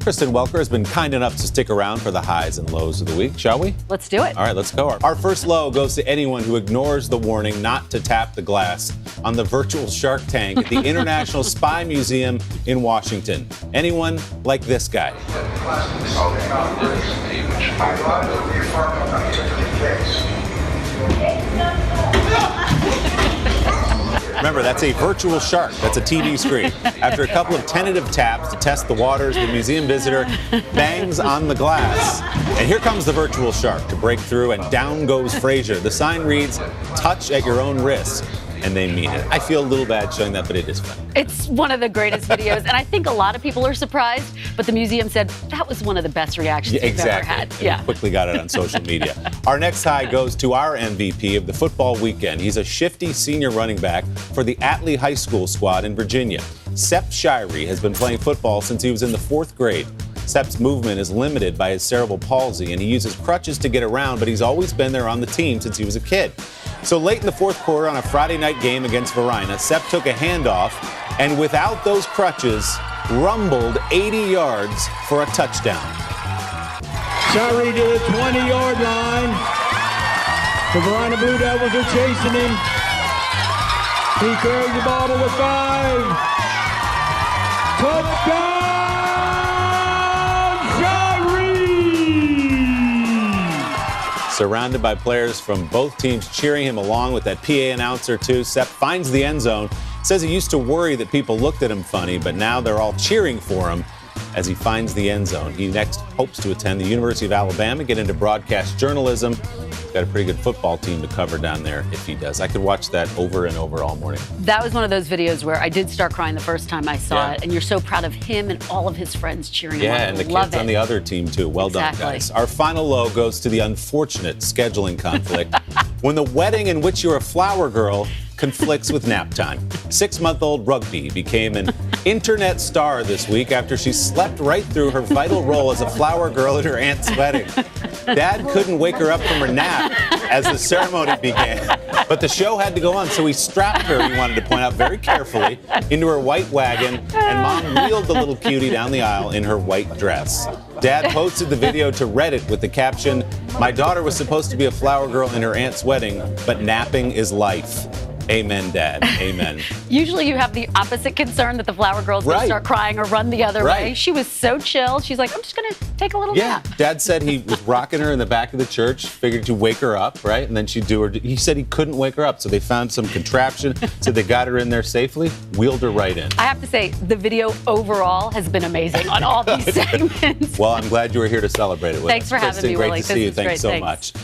Kristen Welker has been kind enough to stick around for the highs and lows of the week, shall we? Let's do it. All right, let's go. Our first low goes to anyone who ignores the warning not to tap the glass on the virtual shark tank at the International Spy Museum in Washington. Anyone like this guy. Remember, that's a virtual shark. That's a TV screen. After a couple of tentative taps to test the waters, the museum visitor bangs on the glass. And here comes the virtual shark to break through, and down goes Fraser. The sign reads, "Touch at your own risk." And they mean it. I feel a little bad showing that, but it is fun. It's one of the greatest videos, and I think a lot of people are surprised, but the museum said that was one of the best reactions we've ever had. Yeah, we quickly got it on social media. Our next high goes to our MVP of the football weekend. He's a shifty senior running back for the Atlee High School squad in Virginia. Sepp Shirey has been playing football since he was in the 4th grade. Sepp's movement is limited by his cerebral palsy, and he uses crutches to get around, but he's always been there on the team since he was a kid. So late in the 4th quarter on a Friday night game against Varina, Sepp took a handoff and without those crutches, rumbled 80 yards for a touchdown. Shirey to the 20-yard line. The Varina Blue Devils are chasing him. He carries the ball to the 5. Touchdown, Shirey! Surrounded by players from both teams cheering him along with that PA announcer too, Sepp finds the end zone. Says he used to worry that people looked at him funny, but now they're all cheering for him as he finds the end zone. He next hopes to attend the University of Alabama, get into broadcast journalism. He's got a pretty good football team to cover down there if he does. I could watch that over and over all morning. That was one of those videos where I did start crying the first time I saw it, and you're so proud of him and all of his friends cheering him on. Yeah, and the kids on the other team too. Well done, guys. Our final low goes to the unfortunate scheduling conflict when the wedding in which you're a flower girl conflicts with nap time. 6-month-old Rugby became an internet star this week after she slept right through her vital role as a flower girl at her aunt's wedding. Dad couldn't wake her up from her nap as the ceremony began, but the show had to go on, so he strapped her, we wanted to point out very carefully, into her white wagon, and Mom wheeled the little cutie down the aisle in her white dress. Dad posted the video to Reddit with the caption, "My daughter was supposed to be a flower girl in her aunt's wedding, but napping is life." Amen, Dad. Amen. Usually you have the opposite concern that the flower girl's going to start crying or run the other way. She was so chill. She's like, I'm just going to take a little nap. Dad said he was rocking her in the back of the church, figured to wake her up, right? And then she'd do her. He said he couldn't wake her up, so they found some contraption, so they got her in there safely, wheeled her right in. I have to say, the video overall has been amazing on all these segments. Well, I'm glad you were here to celebrate it with us. Thanks for having me, Willie. Great to see you. Thanks so much.